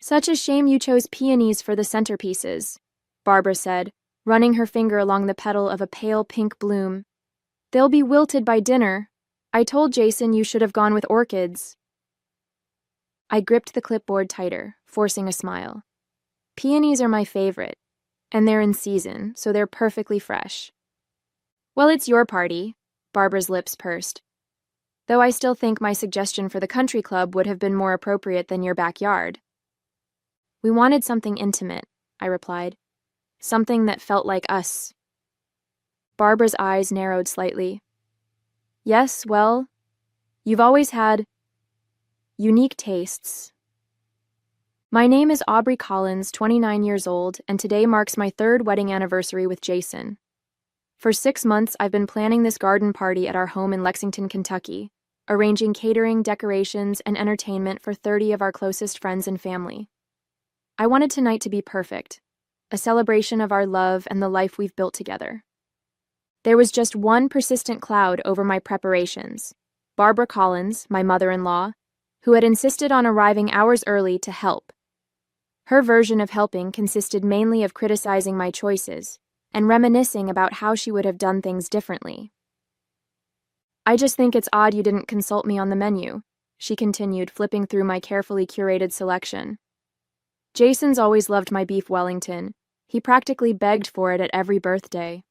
Such a shame you chose peonies for the centerpieces, Barbara said, running her finger along the petal of a pale pink bloom. They'll be wilted by dinner. I told Jason you should have gone with orchids. I gripped the clipboard tighter, forcing a smile. Peonies are my favorite, and they're in season, so they're perfectly fresh. Well, it's your party, Barbara's lips pursed. Though I still think my suggestion for the country club would have been more appropriate than your backyard. We wanted something intimate, I replied. Something that felt like us. Barbara's eyes narrowed slightly. Yes, well, you've always had unique tastes. My name is Aubrey Collins, 29 years old, and today marks my 3rd wedding anniversary with Jason. For 6 months, I've been planning this garden party at our home in Lexington, Kentucky, arranging catering, decorations, and entertainment for 30 of our closest friends and family. I wanted tonight to be perfect, a celebration of our love and the life we've built together. There was just one persistent cloud over my preparations. Barbara Collins, my mother-in-law, who had insisted on arriving hours early to help. Her version of helping consisted mainly of criticizing my choices and reminiscing about how she would have done things differently. I just think it's odd you didn't consult me on the menu, she continued, flipping through my carefully curated selection. Jason's always loved my beef Wellington. He practically begged for it at every birthday.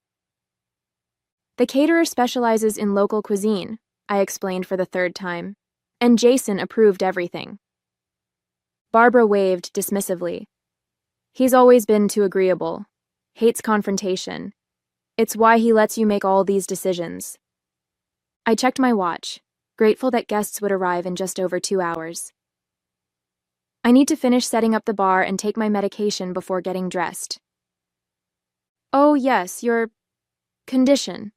The caterer specializes in local cuisine, I explained for the 3rd time, and Jason approved everything. Barbara waved dismissively. He's always been too agreeable. Hates confrontation. It's why he lets you make all these decisions. I checked my watch, grateful that guests would arrive in just over 2 hours. I need to finish setting up the bar and take my medication before getting dressed. Oh, yes, your condition.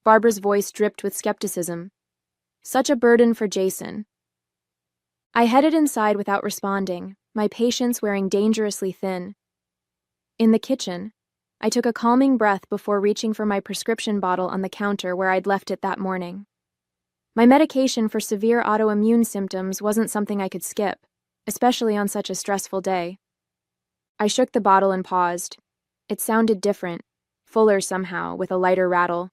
Barbara's voice dripped with skepticism. Such a burden for Jason. I headed inside without responding, my patience wearing dangerously thin. In the kitchen, I took a calming breath before reaching for my prescription bottle on the counter where I'd left it that morning. My medication for severe autoimmune symptoms wasn't something I could skip, especially on such a stressful day. I shook the bottle and paused. It sounded different, fuller somehow, with a lighter rattle.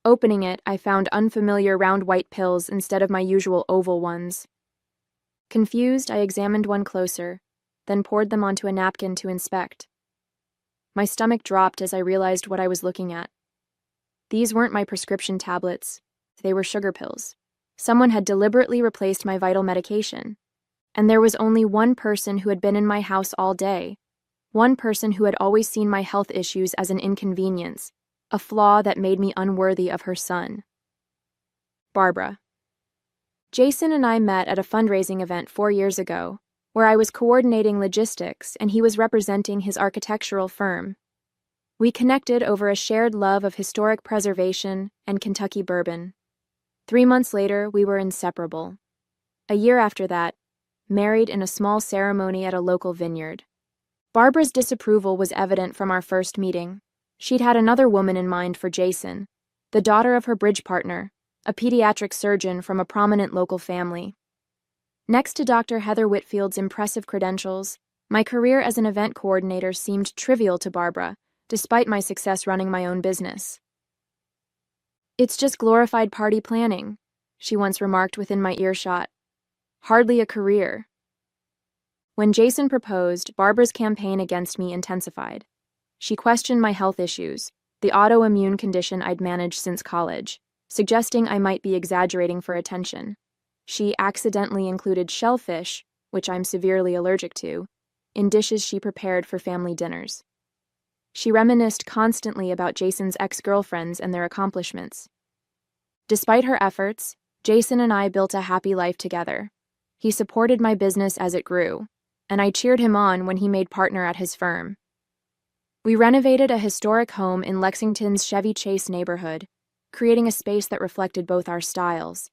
Opening it, I found unfamiliar round white pills instead of my usual oval ones. Confused, I examined one closer, then poured them onto a napkin to inspect. My stomach dropped as I realized what I was looking at. These weren't my prescription tablets. They were sugar pills. Someone had deliberately replaced my vital medication. And there was only one person who had been in my house all day. One person who had always seen my health issues as an inconvenience, a flaw that made me unworthy of her son. Barbara. Jason and I met at a fundraising event 4 years ago, where I was coordinating logistics and he was representing his architectural firm. We connected over a shared love of historic preservation and Kentucky bourbon. 3 months later, we were inseparable. A year after that, married in a small ceremony at a local vineyard. Barbara's disapproval was evident from our first meeting. She'd had another woman in mind for Jason, the daughter of her bridge partner, a pediatric surgeon from a prominent local family. Next to Dr. Heather Whitfield's impressive credentials, my career as an event coordinator seemed trivial to Barbara, despite my success running my own business. It's just glorified party planning, she once remarked within my earshot. Hardly a career. When Jason proposed, Barbara's campaign against me intensified. She questioned my health issues, the autoimmune condition I'd managed since college, suggesting I might be exaggerating for attention. She accidentally included shellfish, which I'm severely allergic to, in dishes she prepared for family dinners. She reminisced constantly about Jason's ex-girlfriends and their accomplishments. Despite her efforts, Jason and I built a happy life together. He supported my business as it grew, and I cheered him on when he made partner at his firm. We renovated a historic home in Lexington's Chevy Chase neighborhood, creating a space that reflected both our styles.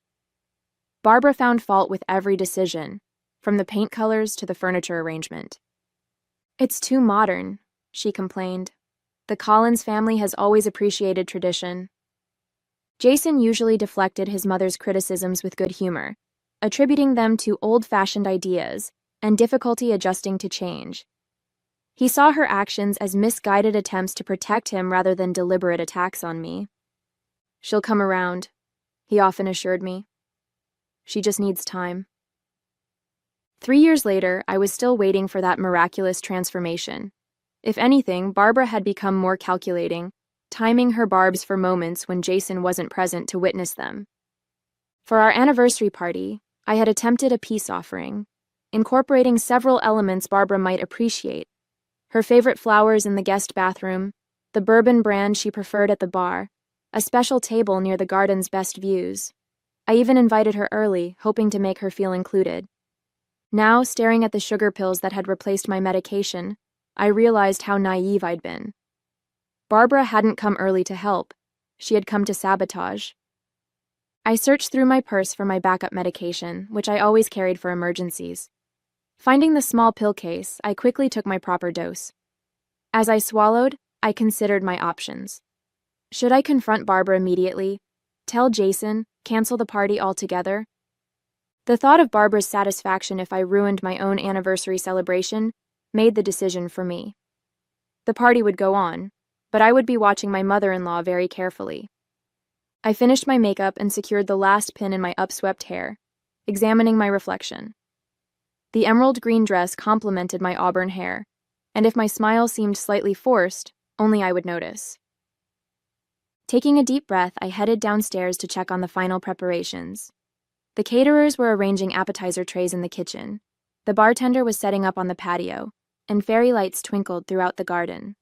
Barbara found fault with every decision, from the paint colors to the furniture arrangement. It's too modern, she complained. The Collins family has always appreciated tradition. Jason usually deflected his mother's criticisms with good humor, attributing them to old-fashioned ideas, and difficulty adjusting to change. He saw her actions as misguided attempts to protect him rather than deliberate attacks on me. "She'll come around," he often assured me. "She just needs time." 3 years later, I was still waiting for that miraculous transformation. If anything, Barbara had become more calculating, timing her barbs for moments when Jason wasn't present to witness them. For our anniversary party, I had attempted a peace offering, incorporating several elements Barbara might appreciate: her favorite flowers in the guest bathroom, the bourbon brand she preferred at the bar, a special table near the garden's best views. I even invited her early, hoping to make her feel included. Now, staring at the sugar pills that had replaced my medication, I realized how naive I'd been. Barbara hadn't come early to help. She had come to sabotage. I searched through my purse for my backup medication, which I always carried for emergencies. Finding the small pill case, I quickly took my proper dose. As I swallowed, I considered my options. Should I confront Barbara immediately? Tell Jason? Cancel the party altogether? The thought of Barbara's satisfaction if I ruined my own anniversary celebration made the decision for me. The party would go on, but I would be watching my mother-in-law very carefully. I finished my makeup and secured the last pin in my upswept hair, examining my reflection. The emerald green dress complemented my auburn hair, and if my smile seemed slightly forced, only I would notice. Taking a deep breath, I headed downstairs to check on the final preparations. The caterers were arranging appetizer trays in the kitchen. The bartender was setting up on the patio, and fairy lights twinkled throughout the garden.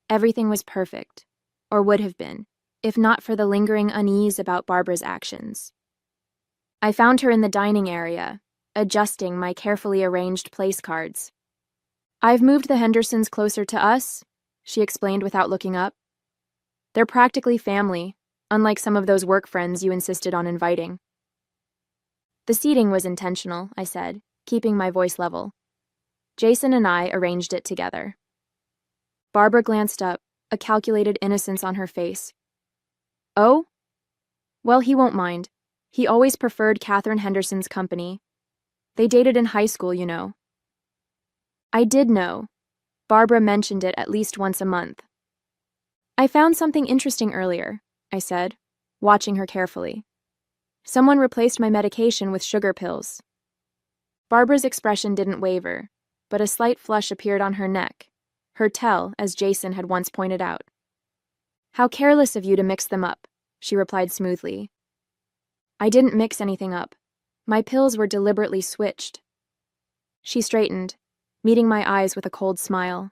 Everything was perfect, or would have been, if not for the lingering unease about Barbara's actions. I found her in the dining area, adjusting my carefully arranged place cards. "I've moved the Hendersons closer to us," she explained without looking up. "They're practically family, unlike some of those work friends you insisted on inviting." "The seating was intentional," I said, keeping my voice level. "Jason and I arranged it together." Barbara glanced up, a calculated innocence on her face. "Oh? Well, he won't mind. He always preferred Catherine Henderson's company. They dated in high school, you know." I did know. Barbara mentioned it at least once a month. "I found something interesting earlier," I said, watching her carefully. "Someone replaced my medication with sugar pills." Barbara's expression didn't waver, but a slight flush appeared on her neck, her tell, as Jason had once pointed out. "How careless of you to mix them up," she replied smoothly. "I didn't mix anything up. My pills were deliberately switched." She straightened, meeting my eyes with a cold smile.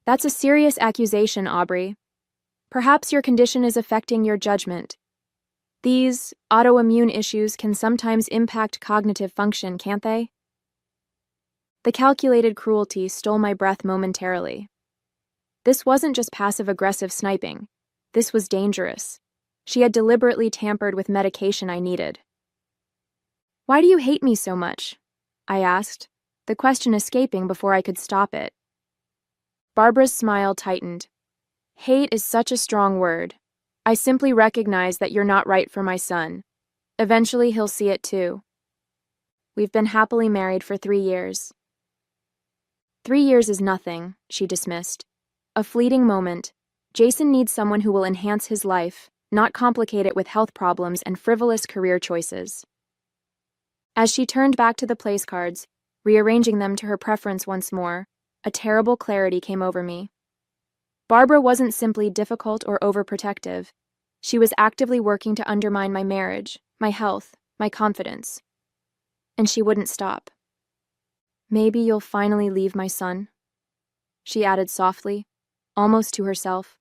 "That's a serious accusation, Aubrey. Perhaps your condition is affecting your judgment. These autoimmune issues can sometimes impact cognitive function, can't they?" The calculated cruelty stole my breath momentarily. This wasn't just passive-aggressive sniping. This was dangerous. She had deliberately tampered with medication I needed. "Why do you hate me so much?" I asked, the question escaping before I could stop it. Barbara's smile tightened. "Hate is such a strong word. I simply recognize that you're not right for my son. Eventually he'll see it too. We've been happily married for 3 years." 3 years is nothing, she dismissed. "A fleeting moment. Jason needs someone who will enhance his life, not complicate it with health problems and frivolous career choices." As she turned back to the place cards, rearranging them to her preference once more, a terrible clarity came over me. Barbara wasn't simply difficult or overprotective. She was actively working to undermine my marriage, my health, my confidence. And she wouldn't stop. "Maybe you'll finally leave my son," she added softly, almost to herself.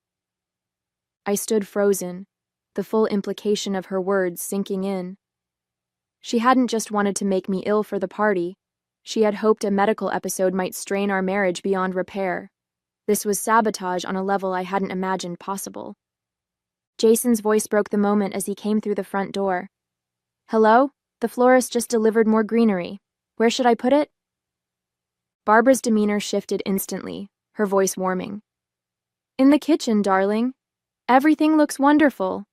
I stood frozen, the full implication of her words sinking in. She hadn't just wanted to make me ill for the party. She had hoped a medical episode might strain our marriage beyond repair. This was sabotage on a level I hadn't imagined possible. Jason's voice broke the moment as he came through the front door. "Hello? The florist just delivered more greenery. Where should I put it?" Barbara's demeanor shifted instantly, her voice warming. "In the kitchen, darling. Everything looks wonderful."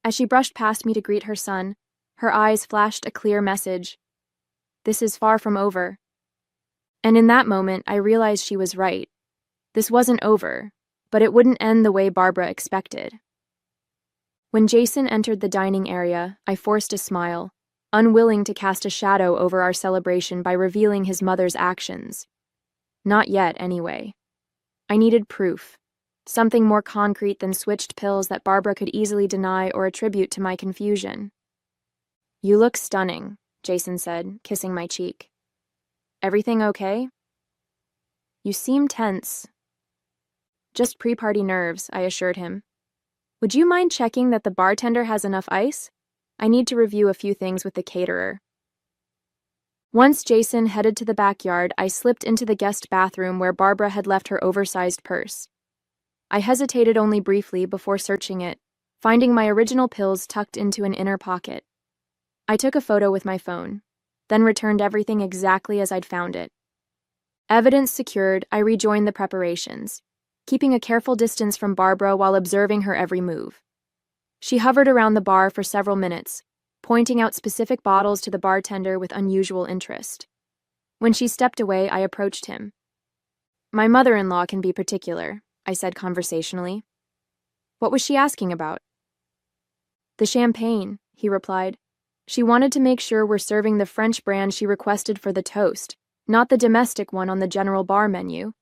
As she brushed past me to greet her son, her eyes flashed a clear message. This is far from over. And in that moment, I realized she was right. This wasn't over, but it wouldn't end the way Barbara expected. When Jason entered the dining area, I forced a smile, unwilling to cast a shadow over our celebration by revealing his mother's actions. Not yet, anyway. I needed proof, something more concrete than switched pills that Barbara could easily deny or attribute to my confusion. "You look stunning," Jason said, kissing my cheek. "Everything okay?" "You seem tense." "Just pre-party nerves," I assured him. "Would you mind checking that the bartender has enough ice? I need to review a few things with the caterer." Once Jason headed to the backyard, I slipped into the guest bathroom where Barbara had left her oversized purse. I hesitated only briefly before searching it, finding my original pills tucked into an inner pocket. I took a photo with my phone, then returned everything exactly as I'd found it. Evidence secured, I rejoined the preparations, keeping a careful distance from Barbara while observing her every move. She hovered around the bar for several minutes, pointing out specific bottles to the bartender with unusual interest. When she stepped away, I approached him. "My mother-in-law can be particular," I said conversationally. "What was she asking about?" "The champagne," he replied. "She wanted to make sure we're serving the French brand she requested for the toast, not the domestic one on the general bar menu.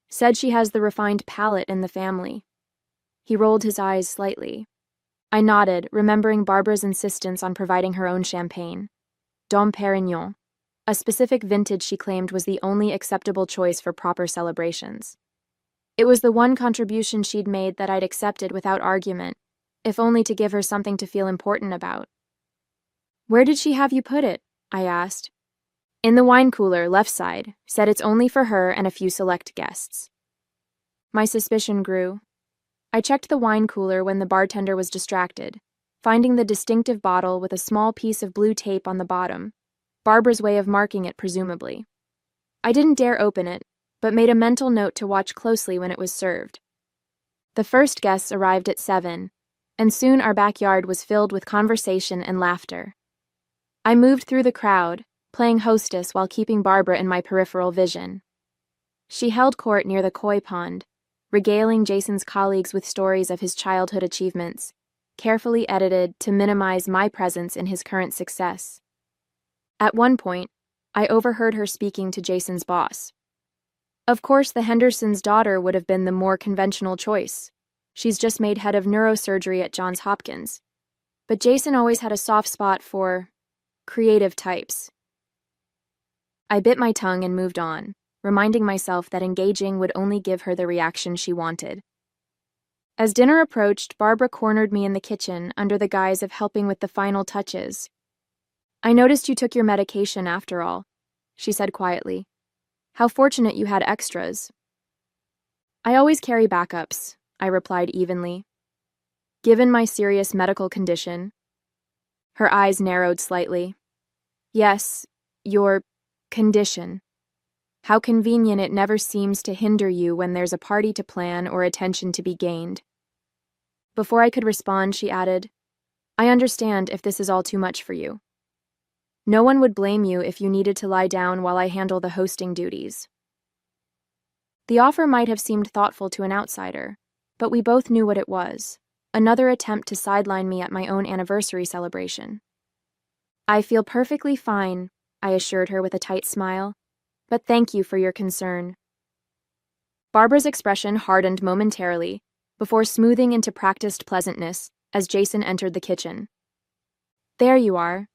Said she has the refined palate in the family." He rolled his eyes slightly. I nodded, remembering Barbara's insistence on providing her own champagne. Dom Pérignon, a specific vintage she claimed was the only acceptable choice for proper celebrations. It was the one contribution she'd made that I'd accepted without argument, if only to give her something to feel important about. "Where did she have you put it?" I asked. "In the wine cooler, left side. Said it's only for her and a few select guests." My suspicion grew. I checked the wine cooler when the bartender was distracted, finding the distinctive bottle with a small piece of blue tape on the bottom, Barbara's way of marking it presumably. I didn't dare open it, but made a mental note to watch closely when it was served. The first guests arrived at 7, and soon our backyard was filled with conversation and laughter. I moved through the crowd, playing hostess while keeping Barbara in my peripheral vision. She held court near the koi pond, regaling Jason's colleagues with stories of his childhood achievements, carefully edited to minimize my presence in his current success. At one point, I overheard her speaking to Jason's boss. Of course, the Hendersons' daughter would have been the more conventional choice. She's just made head of neurosurgery at Johns Hopkins. But Jason always had a soft spot for creative types. I bit my tongue and moved on, reminding myself that engaging would only give her the reaction she wanted. As dinner approached, Barbara cornered me in the kitchen under the guise of helping with the final touches. "I noticed you took your medication after all," she said quietly. "How fortunate you had extras." "I always carry backups," I replied evenly. "Given my serious medical condition." Her eyes narrowed slightly. "Yes, your condition. How convenient it never seems to hinder you when there's a party to plan or attention to be gained." Before I could respond, she added, "I understand if this is all too much for you. No one would blame you if you needed to lie down while I handle the hosting duties." The offer might have seemed thoughtful to an outsider, but we both knew what it was, another attempt to sideline me at my own anniversary celebration. "I feel perfectly fine," I assured her with a tight smile. "But thank you for your concern." Barbara's expression hardened momentarily, before smoothing into practiced pleasantness as Jason entered the kitchen. "There you are.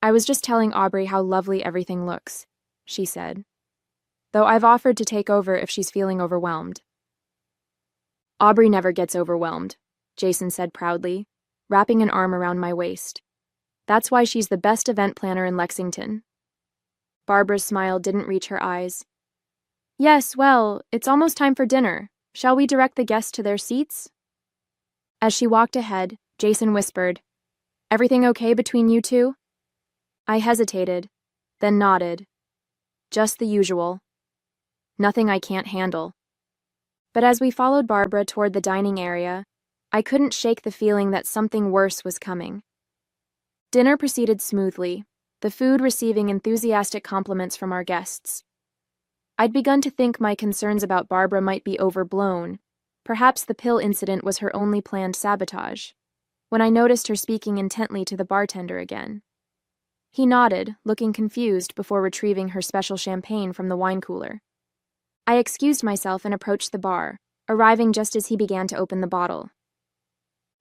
I was just telling Aubrey how lovely everything looks," she said. "Though I've offered to take over if she's feeling overwhelmed." "Aubrey never gets overwhelmed," Jason said proudly, wrapping an arm around my waist. "That's why she's the best event planner in Lexington." Barbara's smile didn't reach her eyes. "Yes, well, it's almost time for dinner. Shall we direct the guests to their seats?" As she walked ahead, Jason whispered, "Everything okay between you two?" I hesitated, then nodded. "Just the usual. Nothing I can't handle." But as we followed Barbara toward the dining area, I couldn't shake the feeling that something worse was coming. Dinner proceeded smoothly, the food receiving enthusiastic compliments from our guests. I'd begun to think my concerns about Barbara might be overblown. Perhaps the pill incident was her only planned sabotage, when I noticed her speaking intently to the bartender again. He nodded, looking confused before retrieving her special champagne from the wine cooler. I excused myself and approached the bar, arriving just as he began to open the bottle.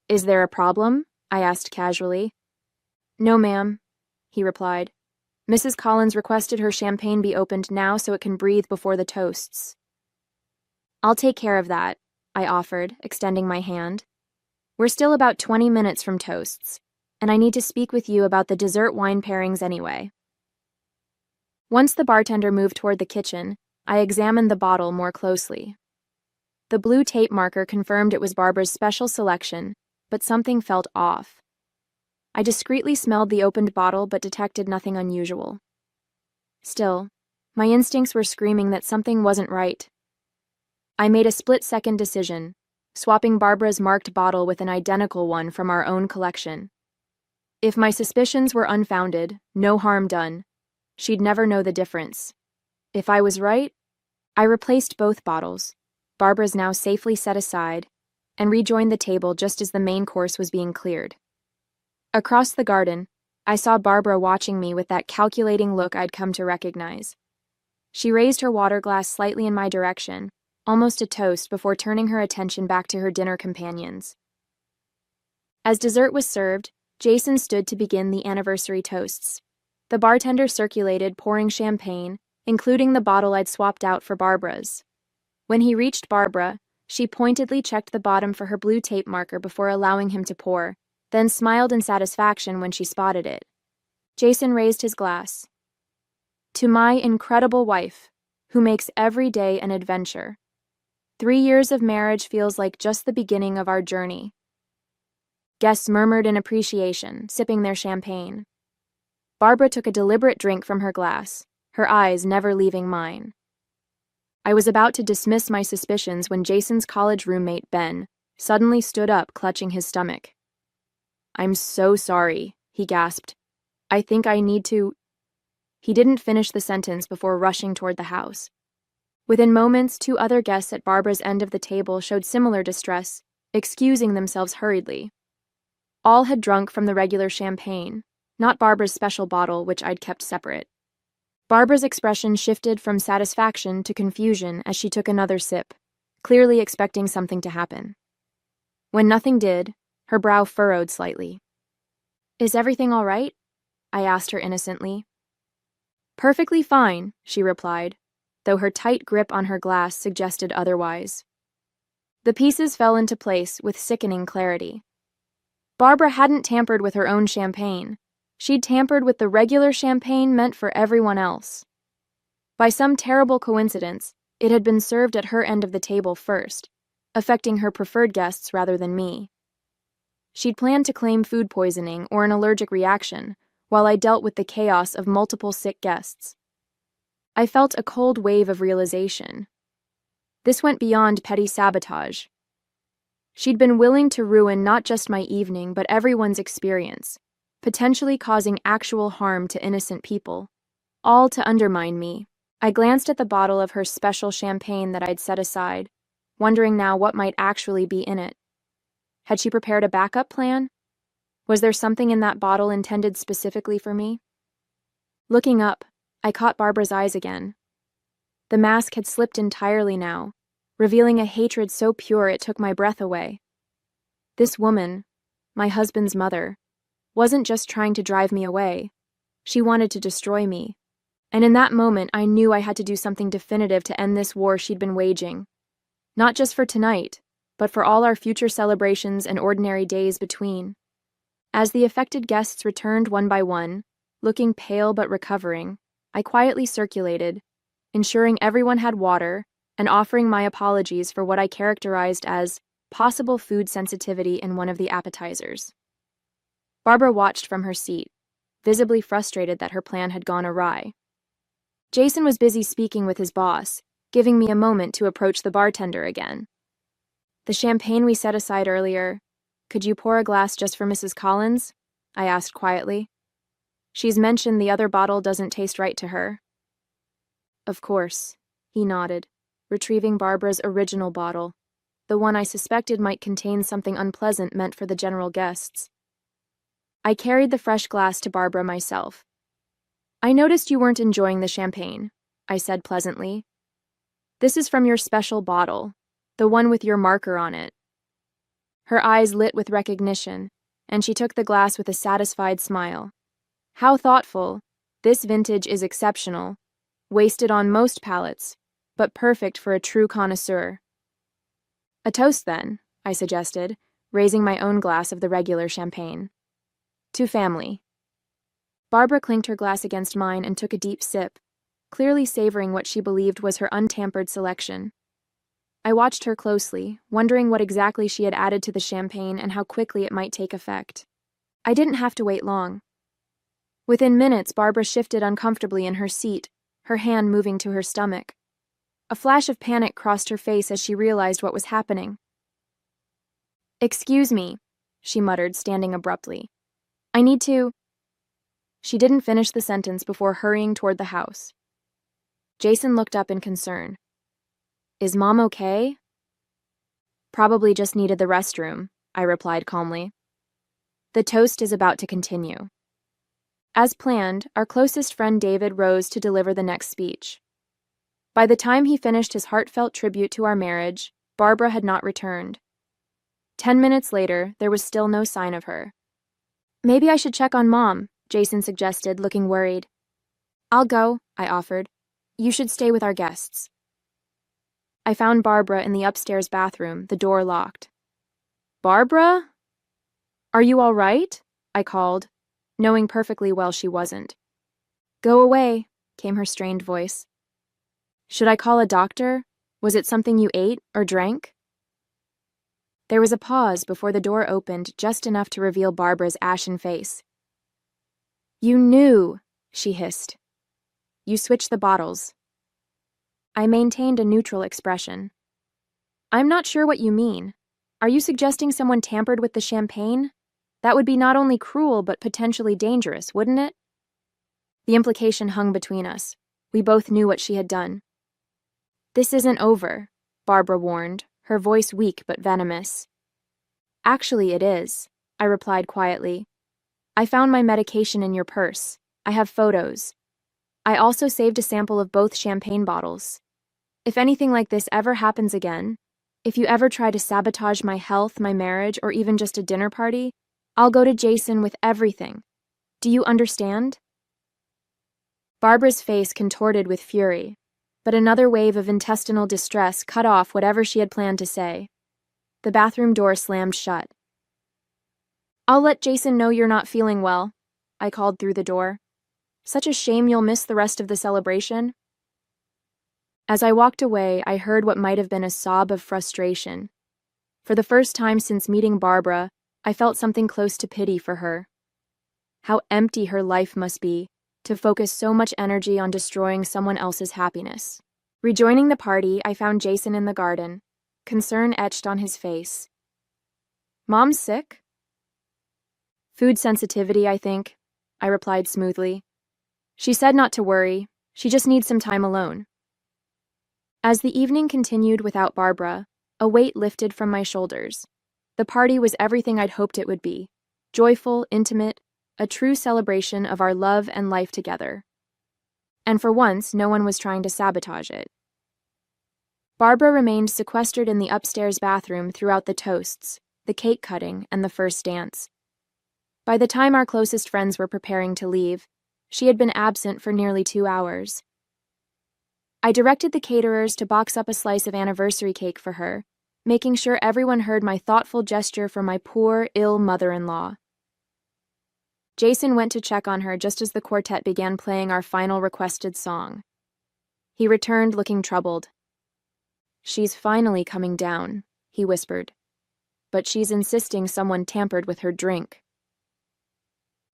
"Is there a problem?" I asked casually. "No, ma'am," he replied. "Mrs. Collins requested her champagne be opened now so it can breathe before the toasts." "I'll take care of that," I offered, extending my hand. "We're still about 20 minutes from toasts, and I need to speak with you about the dessert wine pairings anyway." Once the bartender moved toward the kitchen, I examined the bottle more closely. The blue tape marker confirmed it was Barbara's special selection, but something felt off. I discreetly smelled the opened bottle but detected nothing unusual. Still, my instincts were screaming that something wasn't right. I made a split-second decision, swapping Barbara's marked bottle with an identical one from our own collection. If my suspicions were unfounded, no harm done. She'd never know the difference. If I was right, I replaced both bottles, Barbara's now safely set aside, and rejoined the table just as the main course was being cleared. Across the garden, I saw Barbara watching me with that calculating look I'd come to recognize. She raised her water glass slightly in my direction, almost a toast, before turning her attention back to her dinner companions. As dessert was served, Jason stood to begin the anniversary toasts. The bartender circulated, pouring champagne, including the bottle I'd swapped out for Barbara's. When he reached Barbara, she pointedly checked the bottom for her blue tape marker before allowing him to pour, then smiled in satisfaction when she spotted it. Jason raised his glass. "To my incredible wife, who makes every day an adventure. 3 years of marriage feels like just the beginning of our journey." Guests murmured in appreciation, sipping their champagne. Barbara took a deliberate drink from her glass, her eyes never leaving mine. I was about to dismiss my suspicions when Jason's college roommate, Ben, suddenly stood up, clutching his stomach. "I'm so sorry," he gasped. "I think I need to—" He didn't finish the sentence before rushing toward the house. Within moments, 2 other guests at Barbara's end of the table showed similar distress, excusing themselves hurriedly. All had drunk from the regular champagne, not Barbara's special bottle, which I'd kept separate. Barbara's expression shifted from satisfaction to confusion as she took another sip, clearly expecting something to happen. When nothing did, her brow furrowed slightly. "Is everything all right?" I asked her innocently. "Perfectly fine," she replied, though her tight grip on her glass suggested otherwise. The pieces fell into place with sickening clarity. Barbara hadn't tampered with her own champagne. She'd tampered with the regular champagne meant for everyone else. By some terrible coincidence, it had been served at her end of the table first, affecting her preferred guests rather than me. She'd planned to claim food poisoning or an allergic reaction, while I dealt with the chaos of multiple sick guests. I felt a cold wave of realization. This went beyond petty sabotage. She'd been willing to ruin not just my evening, but everyone's experience, potentially causing actual harm to innocent people, all to undermine me. I glanced at the bottle of her special champagne that I'd set aside, wondering now what might actually be in it. Had she prepared a backup plan? Was there something in that bottle intended specifically for me? Looking up, I caught Barbara's eyes again. The mask had slipped entirely now, revealing a hatred so pure it took my breath away. This woman, my husband's mother, wasn't just trying to drive me away. She wanted to destroy me. And in that moment, I knew I had to do something definitive to end this war she'd been waging. Not just for tonight, but for all our future celebrations and ordinary days between. As the affected guests returned one by one, looking pale but recovering, I quietly circulated, ensuring everyone had water and offering my apologies for what I characterized as possible food sensitivity in one of the appetizers. Barbara watched from her seat, visibly frustrated that her plan had gone awry. Jason was busy speaking with his boss, giving me a moment to approach the bartender again. "The champagne we set aside earlier, could you pour a glass just for Mrs. Collins?" I asked quietly. She's mentioned the other bottle doesn't taste right to her. Of course, he nodded, retrieving Barbara's original bottle, the one I suspected might contain something unpleasant meant for the general guests. I carried the fresh glass to Barbara myself. I noticed you weren't enjoying the champagne, I said pleasantly. This is from your special bottle, the one with your marker on it. Her eyes lit with recognition, and she took the glass with a satisfied smile. How thoughtful. This vintage is exceptional, wasted on most palates, but perfect for a true connoisseur. A toast, then, I suggested, raising my own glass of the regular champagne. To family. Barbara clinked her glass against mine and took a deep sip, clearly savoring what she believed was her untampered selection. I watched her closely, wondering what exactly she had added to the champagne and how quickly it might take effect. I didn't have to wait long. Within minutes, Barbara shifted uncomfortably in her seat, her hand moving to her stomach. A flash of panic crossed her face as she realized what was happening. "Excuse me," she muttered, standing abruptly. "I need to—" She didn't finish the sentence before hurrying toward the house. Jason looked up in concern. "Is Mom okay?" "Probably just needed the restroom," I replied calmly. The toast is about to continue. As planned, our closest friend David rose to deliver the next speech. By the time he finished his heartfelt tribute to our marriage, Barbara had not returned. 10 minutes later, there was still no sign of her. "Maybe I should check on Mom," Jason suggested, looking worried. "I'll go," I offered. "You should stay with our guests." I found Barbara in the upstairs bathroom, the door locked. "Barbara? Are you all right?" I called, knowing perfectly well she wasn't. "Go away," came her strained voice. "Should I call a doctor? Was it something you ate or drank?" There was a pause before the door opened just enough to reveal Barbara's ashen face. "You knew," she hissed. "You switched the bottles." I maintained a neutral expression. "I'm not sure what you mean. Are you suggesting someone tampered with the champagne? That would be not only cruel but potentially dangerous, wouldn't it?" The implication hung between us. We both knew what she had done. "This isn't over," Barbara warned, her voice weak but venomous. "Actually, it is," I replied quietly. "I found my medication in your purse. I have photos. I also saved a sample of both champagne bottles. If anything like this ever happens again, if you ever try to sabotage my health, my marriage, or even just a dinner party, I'll go to Jason with everything. Do you understand?" Barbara's face contorted with fury, but another wave of intestinal distress cut off whatever she had planned to say. The bathroom door slammed shut. "I'll let Jason know you're not feeling well," I called through the door. "Such a shame you'll miss the rest of the celebration." As I walked away, I heard what might have been a sob of frustration. For the first time since meeting Barbara, I felt something close to pity for her. How empty her life must be, to focus so much energy on destroying someone else's happiness. Rejoining the party, I found Jason in the garden, concern etched on his face. "Mom's sick?" "Food sensitivity, I think," I replied smoothly. "She said not to worry, she just needs some time alone." As the evening continued without Barbara, a weight lifted from my shoulders. The party was everything I'd hoped it would be. Joyful, intimate, a true celebration of our love and life together. And for once, no one was trying to sabotage it. Barbara remained sequestered in the upstairs bathroom throughout the toasts, the cake cutting, and the first dance. By the time our closest friends were preparing to leave, she had been absent for nearly 2 hours. I directed the caterers to box up a slice of anniversary cake for her, making sure everyone heard my thoughtful gesture for my poor, ill mother-in-law. Jason went to check on her just as the quartet began playing our final requested song. He returned looking troubled. "She's finally coming down," he whispered. "But she's insisting someone tampered with her drink."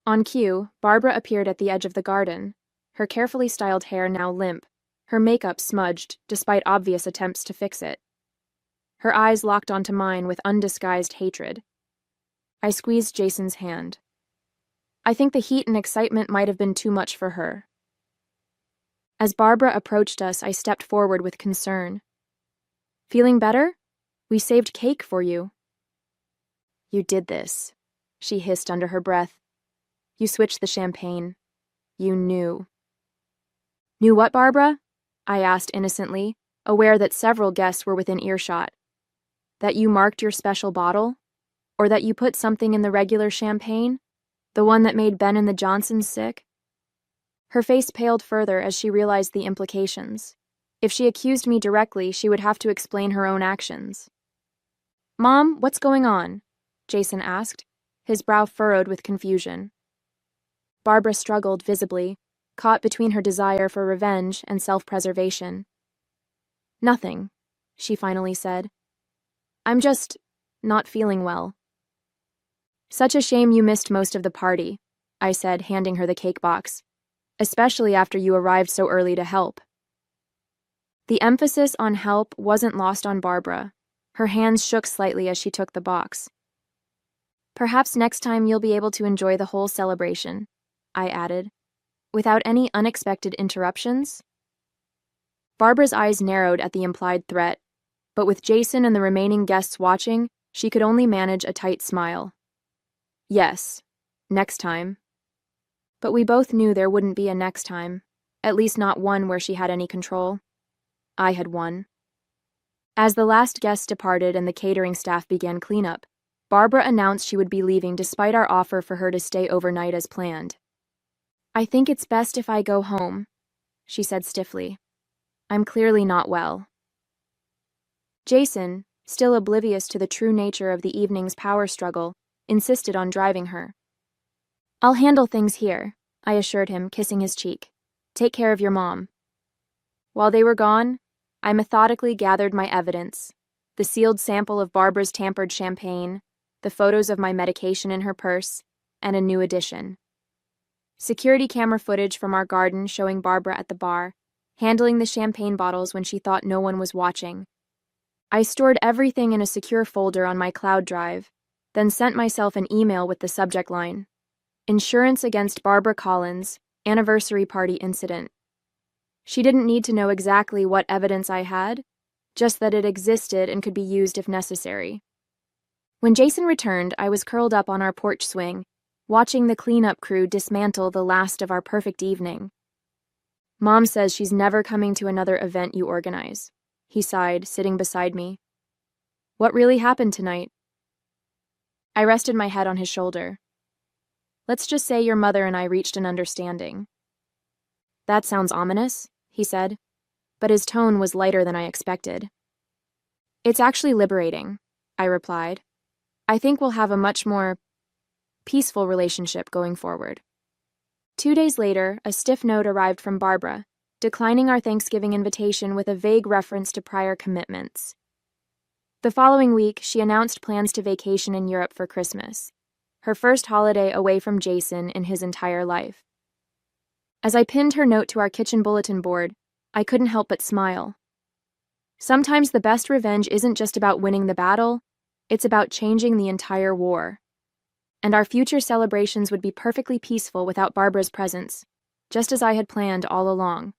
On cue, Barbara appeared at the edge of the garden, her carefully styled hair now limp, her makeup smudged despite obvious attempts to fix it. Her eyes locked onto mine with undisguised hatred. I squeezed Jason's hand. I think the heat and excitement might have been too much for her. As Barbara approached us, I stepped forward with concern. Feeling better? We saved cake for you. You did this, she hissed under her breath. You switched the champagne. You knew. Knew what, Barbara? I asked innocently, aware that several guests were within earshot. That you marked your special bottle? Or that you put something in the regular champagne? The one that made Ben and the Johnsons sick? Her face paled further as she realized the implications. If she accused me directly, she would have to explain her own actions. Mom, what's going on? Jason asked, his brow furrowed with confusion. Barbara struggled visibly, caught between her desire for revenge and self-preservation. Nothing, she finally said. I'm just not feeling well. Such a shame you missed most of the party, I said, handing her the cake box, especially after you arrived so early to help. The emphasis on help wasn't lost on Barbara. Her hands shook slightly as she took the box. Perhaps next time you'll be able to enjoy the whole celebration, I added, without any unexpected interruptions. Barbara's eyes narrowed at the implied threat, but with Jason and the remaining guests watching, she could only manage a tight smile. Yes, next time. But we both knew there wouldn't be a next time, at least not one where she had any control. I had won. As the last guest departed and the catering staff began cleanup, Barbara announced she would be leaving despite our offer for her to stay overnight as planned. I think it's best if I go home, she said stiffly. I'm clearly not well. Jason, still oblivious to the true nature of the evening's power struggle, insisted on driving her. I'll handle things here, I assured him, kissing his cheek. Take care of your mom. While they were gone, I methodically gathered my evidence, the sealed sample of Barbara's tampered champagne, the photos of my medication in her purse, and a new addition. Security camera footage from our garden showing Barbara at the bar, handling the champagne bottles when she thought no one was watching. I stored everything in a secure folder on my cloud drive, then sent myself an email with the subject line, Insurance against Barbara Collins, Anniversary Party Incident. She didn't need to know exactly what evidence I had, just that it existed and could be used if necessary. When Jason returned, I was curled up on our porch swing, watching the cleanup crew dismantle the last of our perfect evening. Mom says she's never coming to another event you organize, he sighed, sitting beside me. What really happened tonight? I rested my head on his shoulder. Let's just say your mother and I reached an understanding. That sounds ominous, he said, but his tone was lighter than I expected. It's actually liberating, I replied. I think we'll have a much more peaceful relationship going forward. 2 days later, a stiff note arrived from Barbara, declining our Thanksgiving invitation with a vague reference to prior commitments. The following week, she announced plans to vacation in Europe for Christmas, her first holiday away from Jason in his entire life. As I pinned her note to our kitchen bulletin board, I couldn't help but smile. Sometimes the best revenge isn't just about winning the battle, it's about changing the entire war. And our future celebrations would be perfectly peaceful without Barbara's presence, just as I had planned all along.